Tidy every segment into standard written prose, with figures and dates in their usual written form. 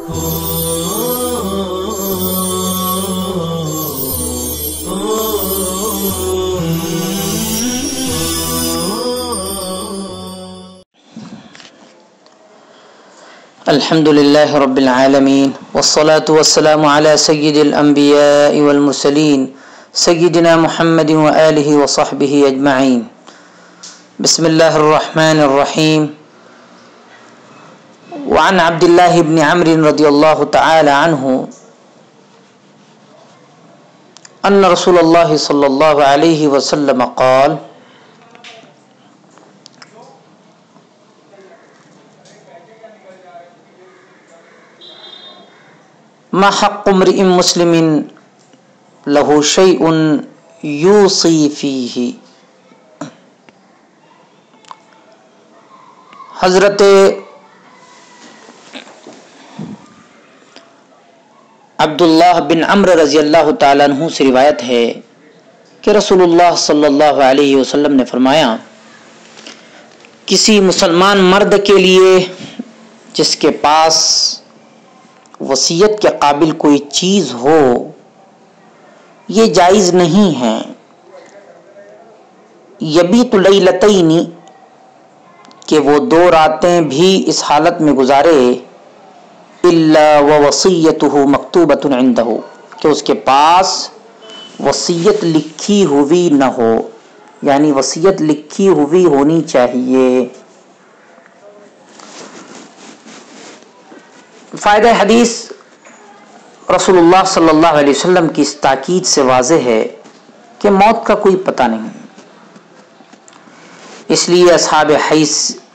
الحمد لله رب العالمين والصلاة والسلام على سيد الأنبياء والمرسلين سيدنا محمد وآله وصحبه أجمعين. بسم الله الرحمن الرحيم. وعن عبد الله بن عمرو رضي الله تعالى عنه أن رسول الله صلى الله عليه وسلم قال: ما حق امرئ مسلم له شيء يوصي فيه. حضرت عبداللہ بن عمرو رضی اللہ تعالیٰ عنہ سے روایت ہے کہ رسول اللہ صلی اللہ علیہ وسلم نے فرمایا: کسی مسلمان مرد کے لیے جس کے پاس وصیت کے قابل کوئی چیز ہو یہ جائز نہیں ہے یبیت لیلتین کہ وہ 2 راتیں بھی اس حالت میں گزارے الا ووصیتہ مکتوبۃ عندہ کہ اس کے پاس وصیت لکھی ہوئی نہ ہو، یعنی وصیت لکھی ہوئی ہونی چاہیے. فائدہ حدیث رسول اللہ صلی اللہ علیہ وسلم کی اس تاکید سے واضح ہے کہ موت کا کوئی پتہ نہیں، اس لیے اصحاب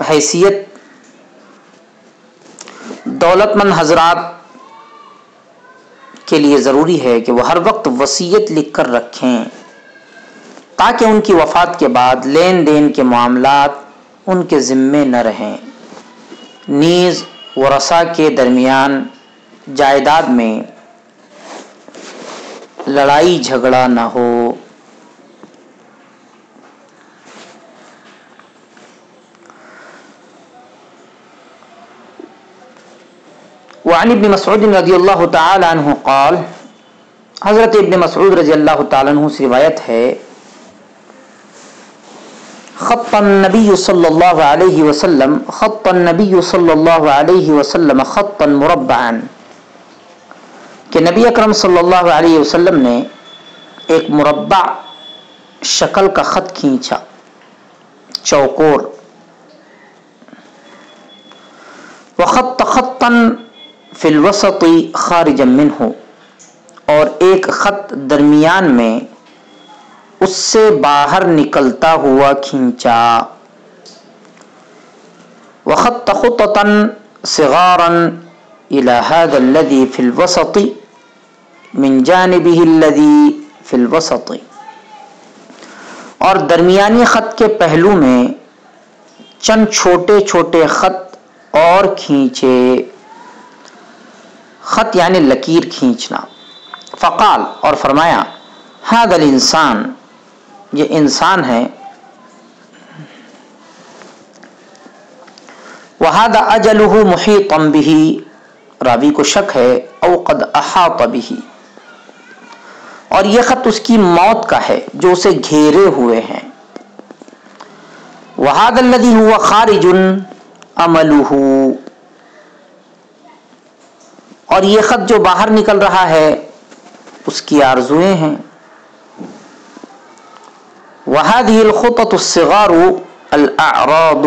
حیثیت دولت مند حضرات کے لیے ضروری ہے کہ وہ ہر وقت وصیت لکھ کر رکھیں تاکہ ان کی وفات کے بعد لین دین کے معاملات ان کے ذمے نہ رہیں، نیز ورثاء کے درمیان جائیداد میں لڑائی جھگڑا نہ ہو. وعن ابن مسعود رضی اللہ تعالی عنہ قال، حضرت ابن مسعود رضی اللہ تعالی عنہ سے روایت ہے: خط النبی صلی اللہ علیہ وسلم خطا مربعا کہ نبی اکرم صلی اللہ علیہ وسلم نے ایک مربع شکل کا خط کھینچا، چوکور. وخط خطا فی الوسط خارجا منہ اور ایک خط درمیان میں اس سے باہر نکلتا ہوا کھینچا. وخط خططا صغارا الى هذا الذي في الوسط من جانبه الذي في الوسط اور درمیانی خط کے پہلو میں چند چھوٹے چھوٹے خط اور کھینچے. خط یعنی لکیر کھینچنا. فقال اور فرمایا: هذا الانسان یہ انسان ہے. وهذا اجله محيطا به راوی کو شک ہے او قد احاط به اور یہ خط اس کی موت کا ہے جو اسے گھیرے ہوئے ہیں. وهذا الذي هو خارج عمله اور یہ خط جو باہر نکل رہا ہے اس کی آرزویں ہیں. وهذه الخطط الصغار الاعراض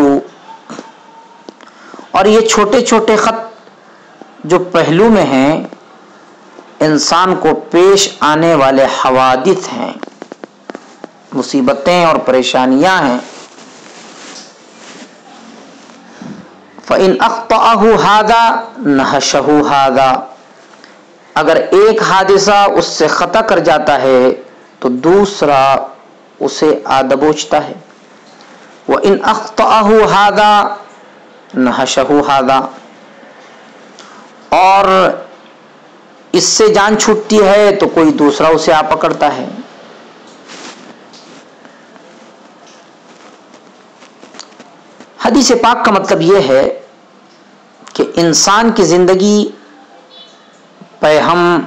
اور یہ چھوٹے چھوٹے خط جو پہلو میں ہیں انسان کو پیش آنے والے حوادث ہیں، مصیبتیں اور پریشانیاں ہیں. فَإِنْ أَخْطَأَهُ هَذَا نَهَشَهُ هَذَا اگر ایک حادثہ اس سے خطا کر جاتا ہے تو دوسرا اسے آدبوچتا ہے. وَإِنْ أَخْطَأَهُ هَذَا نَهَشَهُ هَذَا اور اس سے جان چھوٹتی ہے تو کوئی دوسرا اسے آ پکڑتا ہے. حدیث پاک کا مطلب یہ ہے کہ انسان کی زندگی پیہم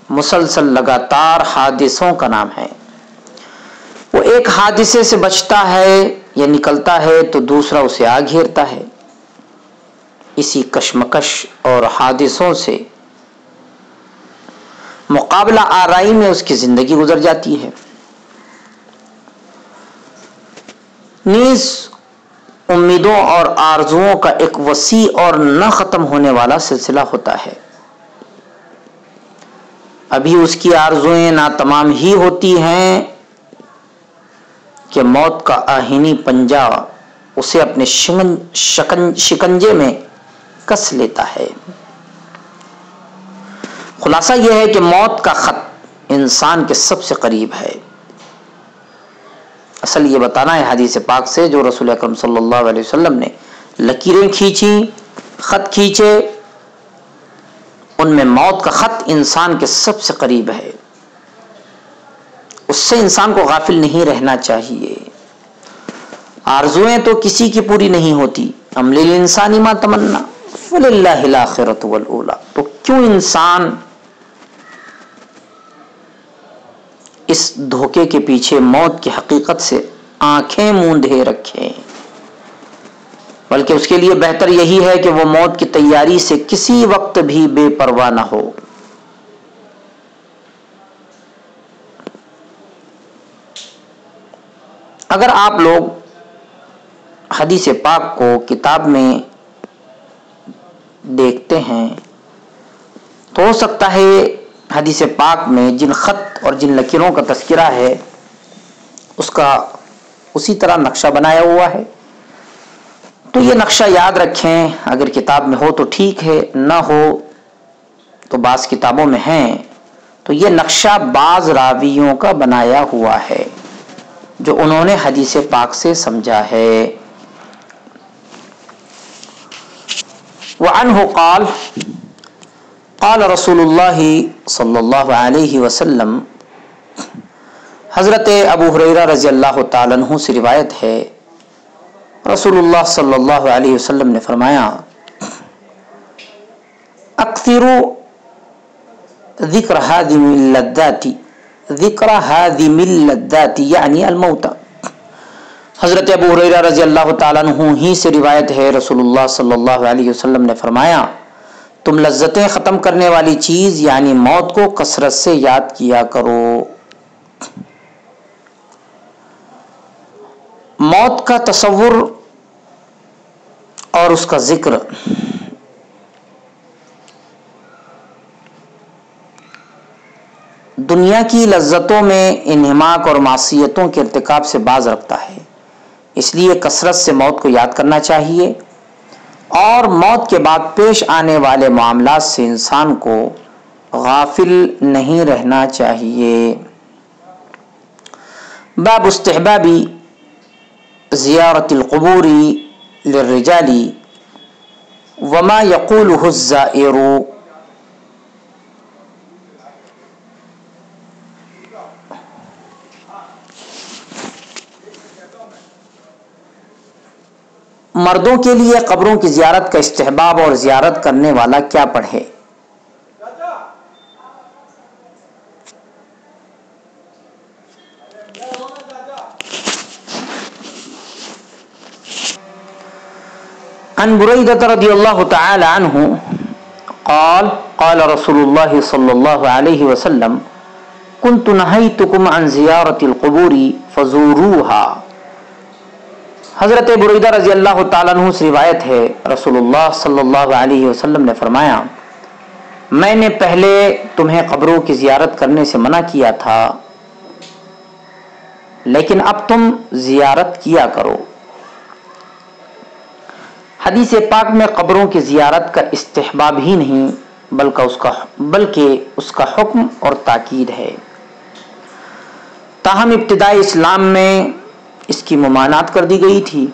مسلسل لگاتار حادثوں کا نام ہے۔ وہ ایک حادثے سے بچتا ہے یا نکلتا ہے تو دوسرا اسے آ گھیرتا ہے۔ اسی کشمکش اور حادثوں سے مقابلہ آرائی میں اس کی زندگی گزر جاتی ہے۔ نیز امیدوں اور آرزوؤں کا ایک وسیع اور نہ ختم ہونے والا سلسلہ ہوتا ہے۔ ابھی اس کی آرزوئیں نہ تمام ہی ہوتی ہیں کہ موت کا آہینی پنجہ اسے اپنے شکنجے میں کس لیتا ہے۔ خلاصہ یہ ہے کہ موت کا خط انسان کے سب سے قریب ہے۔ اصل یہ بتانا ہے حدیث پاک سے جو رسول اکرم صلی اللہ علیہ وسلم نے لکیریں کھینچی، خط کھینچے، ان میں موت کا خط انسان کے سب سے قریب ہے۔ اس سے انسان کو غافل نہیں رہنا چاہیے۔ آرزویں تو کسی کی پوری نہیں ہوتی۔ ام للانسان ما تمنا وللہ الاخرۃ والاولی۔ تو کیوں انسان اس دھوکے کے پیچھے موت کی حقیقت سے آنکھیں موندے رکھے؟ بلکہ اس کے لیے بہتر یہی ہے کہ وہ موت کی تیاری سے کسی وقت بھی بے پرواہ نہ ہو۔ اگر آپ لوگ حدیث پاک کو کتاب میں دیکھتے ہیں تو ہو سکتا ہے حدیث پاک میں جن خط اور جن لکیروں کا تذکرہ ہے اس کا اسی طرح نقشہ بنایا ہوا ہے، تو یہ نقشہ یاد رکھیں۔ اگر کتاب میں ہو تو ٹھیک ہے، نہ ہو تو بعض کتابوں میں ہیں، تو یہ نقشہ بعض راویوں کا بنایا ہوا ہے جو انہوں نے حدیث پاک سے سمجھا ہے۔ وعنہ قال قال رسول اللہ صلی اللہ علیہ وسلم، حضرت ابو ہریرہ رضی اللہ تعالیٰ عنہ سے روایت ہے، رسول اللہ صلی اللہ علیہ وسلم نے فرمایا، اکثروا ذکر ہادم اللذات، ذکر ہادم اللذات یعنی الموت۔ حضرت ابو ہریرہ رضی اللہ تعالیٰ عنہ ہی سے روایت ہے، رسول اللہ صلی اللہ علیہ وسلم نے فرمایا، تم لذتیں ختم کرنے والی چیز یعنی موت کو کثرت سے یاد کیا کرو۔ موت کا تصور اور اس کا ذکر دنیا کی لذتوں میں انہماک اور معصیتوں کے ارتکاب سے باز رکھتا ہے، اس لیے کثرت سے موت کو یاد کرنا چاہیے اور موت کے بعد پیش آنے والے معاملات سے انسان کو غافل نہیں رہنا چاہیے۔ باب استحباب زیارت القبور للرجال وما یقولہ الزائر۔ مردوں کے لیے قبروں کی زیارت کا استحباب اور زیارت کرنے والا کیا پڑھے؟ عن بريدة رضي الله تعالى عنه قال قال رسول الله صلى الله عليه وسلم كنت نهيتكم عن زيارة القبور فزوروها۔ حضرت بریدہ رضی اللہ تعالیٰ عنہ سے روایت ہے، رسول اللہ صلی اللہ علیہ وسلم نے فرمایا، میں نے پہلے تمہیں قبروں کی زیارت کرنے سے منع کیا تھا، لیکن اب تم زیارت کیا کرو۔ حدیث پاک میں قبروں کی زیارت کا استحباب ہی نہیں بلکہ اس کا حکم اور تاکید ہے۔ تاہم ابتدائی اسلام میں اس کی ممانعت کر دی گئی تھی،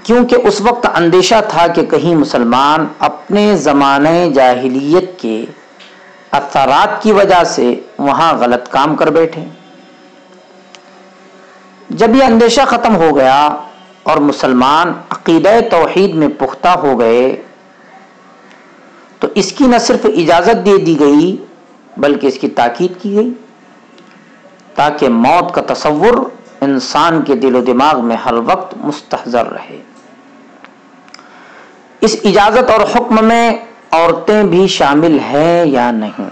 کیونکہ اس وقت اندیشہ تھا کہ کہیں مسلمان اپنے زمانے جاہلیت کے اثرات کی وجہ سے وہاں غلط کام کر بیٹھے۔ جب یہ اندیشہ ختم ہو گیا اور مسلمان عقیدہ توحید میں پختہ ہو گئے تو اس کی نہ صرف اجازت دے دی گئی بلکہ اس کی تاکید کی گئی تاکہ موت کا تصور انسان کے دل و دماغ میں ہر وقت مستحضر رہے۔ اس اجازت اور حکم میں عورتیں بھی شامل ہیں یا نہیں؟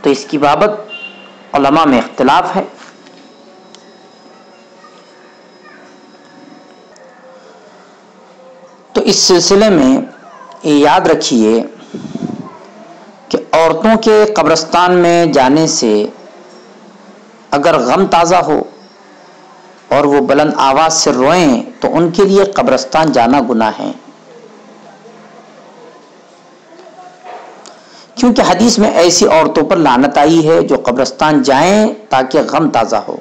تو اس کی بابت علماء میں اختلاف ہے۔ تو اس سلسلے میں یہ یاد رکھیے کہ عورتوں کے قبرستان میں جانے سے اگر غم تازہ ہو اور وہ بلند آواز سے روئیں تو ان کے لیے قبرستان جانا گناہ ہے، کیونکہ حدیث میں ایسی عورتوں پر لعنت آئی ہے جو قبرستان جائیں تاکہ غم تازہ ہو۔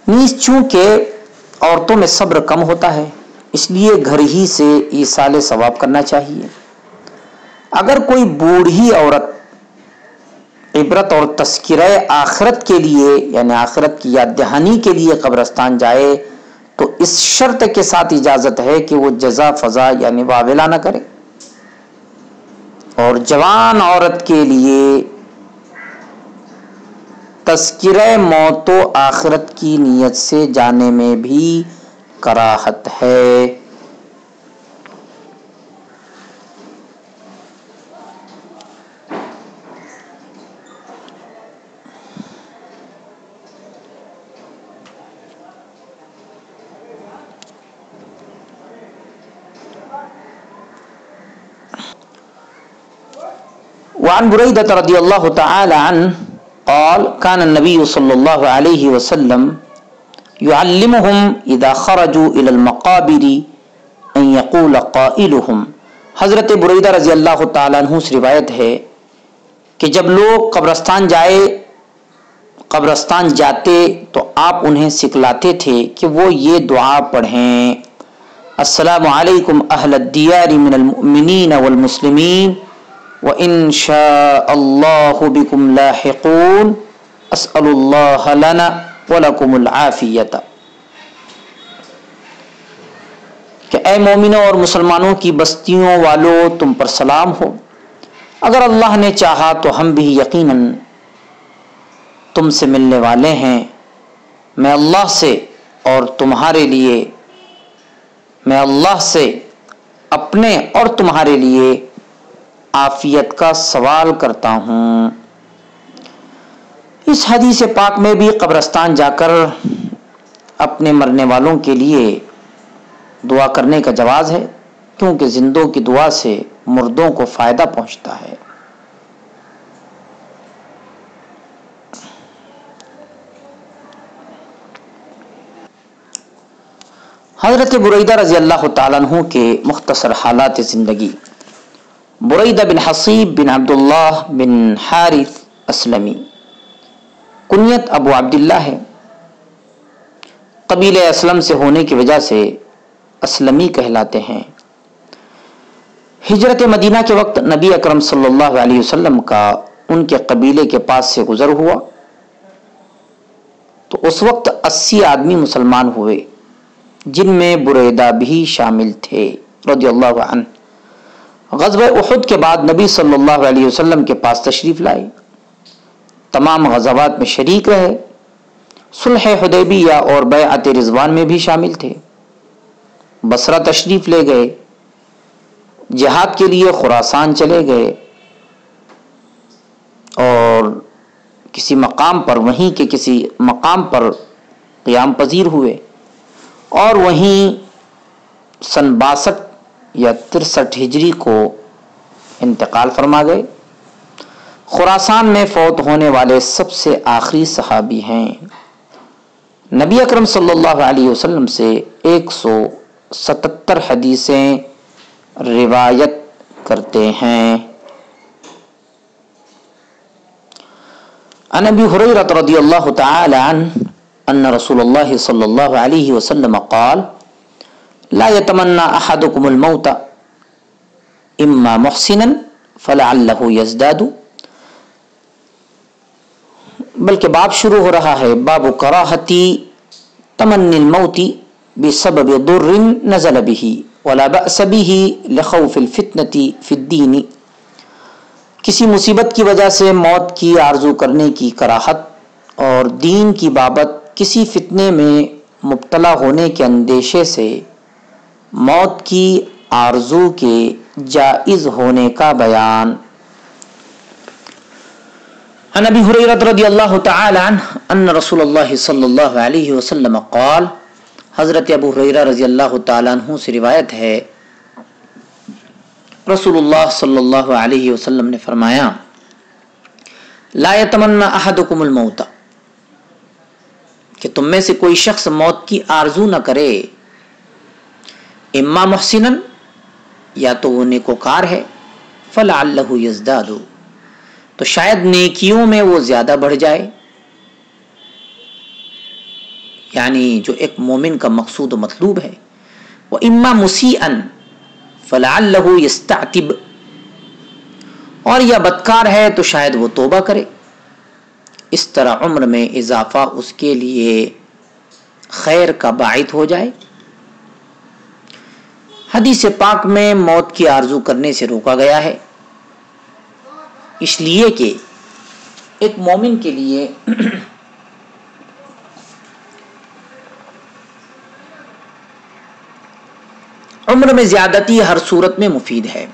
نیز چونکہ عورتوں میں صبر کم ہوتا ہے اس لیے گھر ہی سے ایصال ثواب کرنا چاہیے۔ اگر کوئی بوڑھی عورت عبرت اور تذکرہ آخرت کے لیے یعنی آخرت کی یاد دہانی کے لیے قبرستان جائے تو اس شرط کے ساتھ اجازت ہے کہ وہ جزا فضا یعنی واویلا نہ کرے، اور جوان عورت کے لیے تذکرہ موت و آخرت کی نیت سے جانے میں بھی کراہت ہے۔ وعن بريدة رضي الله تعالى عنه قال كان النبي صلى الله عليه وسلم يعلمهم إذا خرجوا إلى المقابر أن يقول قائلهم۔ حضرت بریدہ رضی اللہ تعالیٰ عنہ سے روایت ہے کہ جب لوگ قبرستان جاتے تو آپ انہیں سکھلاتے تھے کہ وہ یہ دعا پڑھیں: السلام علیکم اہل الدیار من المؤمنین والمسلمین وَإِن شَاءَ اللَّهُ بِكُمْ لَاحِقُونَ أَسْأَلُ اللَّهَ لَنَا وَلَكُمُ الْعَافِيَةَ، کہ اے مومنوں اور مسلمانوں کی بستیوں والو تم پر سلام ہو، اگر اللہ نے چاہا تو ہم بھی یقیناً تم سے ملنے والے ہیں، میں اللہ سے اور تمہارے لیے، میں اللہ سے اپنے اور تمہارے لیے عافیت کا سوال کرتا ہوں۔ اس حدیث پاک میں بھی قبرستان جا کر اپنے مرنے والوں کے لیے دعا کرنے کا جواز ہے، کیونکہ زندوں کی دعا سے مردوں کو فائدہ پہنچتا ہے۔ حضرت بریدہ رضی اللہ تعالیٰ عنہ کے مختصر حالات زندگی۔ بریدہ بن حصیب بن عبداللہ بن حارث اسلمی، کنیت ابو عبداللہ ہے، قبیلہ اسلم سے ہونے کی وجہ سے اسلمی کہلاتے ہیں۔ ہجرت مدینہ کے وقت نبی اکرم صلی اللہ علیہ وسلم کا ان کے قبیلے کے پاس سے گزر ہوا تو اس وقت 80 آدمی مسلمان ہوئے، جن میں بریدہ بھی شامل تھے رضی اللہ عنہ۔ غزوہ احد کے بعد نبی صلی اللہ علیہ وسلم کے پاس تشریف لائے، تمام غزوات میں شریک رہے، صلح حدیبیہ اور بیعت رضوان میں بھی شامل تھے، بصرہ تشریف لے گئے، جہاد کے لیے خراسان چلے گئے اور کسی مقام پر وہیں کے کسی مقام پر قیام پذیر ہوئے اور وہیں سن 62 یا 63 ہجری کو انتقال فرما گئے۔ خراسان میں فوت ہونے والے سب سے آخری صحابی ہیں، نبی اکرم صلی اللہ علیہ وسلم سے 177 حدیثیں روایت کرتے ہیں۔ عن ابی ہریرہ رضی اللہ تعالی عنہ ان رسول اللہ صلی اللہ علیہ وسلم قال لا يتمنى احدكم الموت اما محسنا فلعله يزداد، بلکہ باب شروع ہو رہا ہے باب کراہتی تمنی الموت بسبب ضر نزل به ولا بأس به لخوف الفتنة في الدین، کسی مصیبت کی وجہ سے موت کی آرزو کرنے کی کراہت اور دین کی بابت کسی فتنے میں مبتلا ہونے کے اندیشے سے موت کی آرزو کے جائز ہونے کا بیان۔ عن ابی ہریرہ رضی اللہ تعالی عنہ ان رسول اللہ صلی اللہ علیہ وسلم قال، حضرت ابو ہریرہ رضی اللہ تعالی عنہ سے روایت ہے، رسول اللہ صلی اللہ علیہ وسلم نے فرمایا، لا یتمنى احدکم الموت، کہ تم میں سے کوئی شخص موت کی آرزو نہ کرے، اما محسنا، یا تو وہ نیکوکار ہے، فلعلہ یزداد، تو شاید نیکیوں میں وہ زیادہ بڑھ جائے، یعنی جو ایک مومن کا مقصود و مطلوب ہے، وہ اما مسیئا فلعلہ یستعتب، اور یا بدکار ہے تو شاید وہ توبہ کرے، اس طرح عمر میں اضافہ اس کے لیے خیر کا باعث ہو جائے۔ حدیث پاک میں موت کی آرزو کرنے سے روکا گیا ہے، اس لیے کہ ایک مومن کے لیے عمر میں زیادتی ہر صورت میں مفید ہے،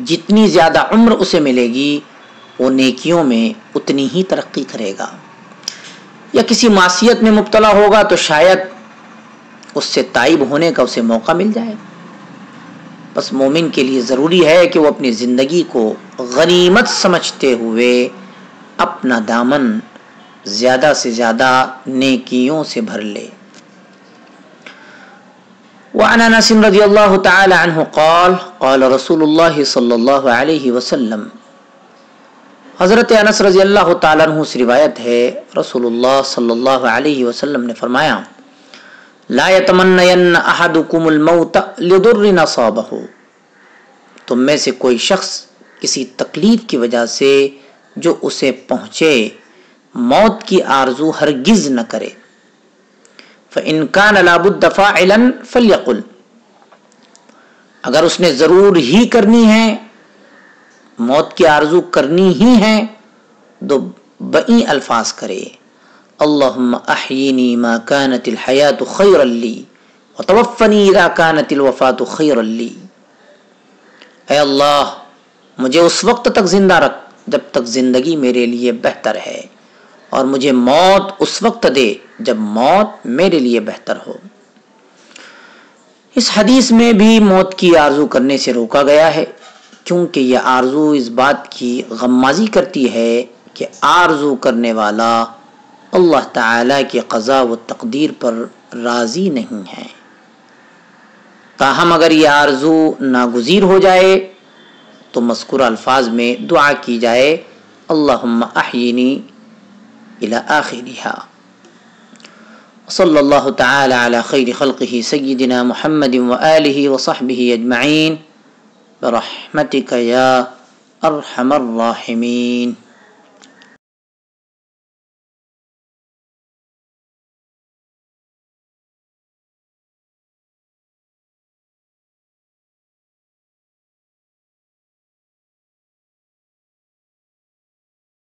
جتنی زیادہ عمر اسے ملے گی وہ نیکیوں میں اتنی ہی ترقی کرے گا، یا کسی معصیت میں مبتلا ہوگا تو شاید اس سے تائب ہونے کا اسے موقع مل جائے۔ بس مومن کے لیے ضروری ہے کہ وہ اپنی زندگی کو غنیمت سمجھتے ہوئے اپنا دامن زیادہ سے زیادہ نیکیوں سے بھر لے۔ وعن انس رضی اللہ تعالی عنہ قال قال رسول اللہ صلی اللہ علیہ وسلم، حضرت انس رضی اللہ تعالی عنہ سے روایت ہے، رسول اللہ صلی اللہ علیہ وسلم نے فرمایا، لا یتمنین احدکم الموت لضر اصابہ، تم میں سے کوئی شخص کسی تکلیف کی وجہ سے جو اسے پہنچے موت کی آرزو ہرگز نہ کرے۔ فإن كان لابد فاعلا فليقل، اگر اس نے ضرور ہی کرنی ہے، موت کی آرزو کرنی ہی ہے، تو بئی الفاظ کرے، اللہم احیینی ما کانت الحیات خیرا لی وتوفنی اذا کانت الوفات خیرا لی، اے اللہ مجھے اس وقت تک زندہ رکھ جب تک زندگی میرے لیے بہتر ہے، اور مجھے موت اس وقت دے جب موت میرے لیے بہتر ہو۔ اس حدیث میں بھی موت کی آرزو کرنے سے روکا گیا ہے، کیونکہ یہ آرزو اس بات کی غمازی کرتی ہے کہ آرزو کرنے والا اللہ تعالی کی قضا و تقدیر پر راضی نہیں ہے۔ تاہم اگر یہ آرزو ناگزیر ہو جائے تو مذکورہ الفاظ میں دعا کی جائے، اللہم احیینی الی آخرہا۔ صلی اللہ تعالی علی خیر خلقہ سیدنا محمد وآلہ وصحبہ اجمعین برحمتک یا ارحم الراحمین۔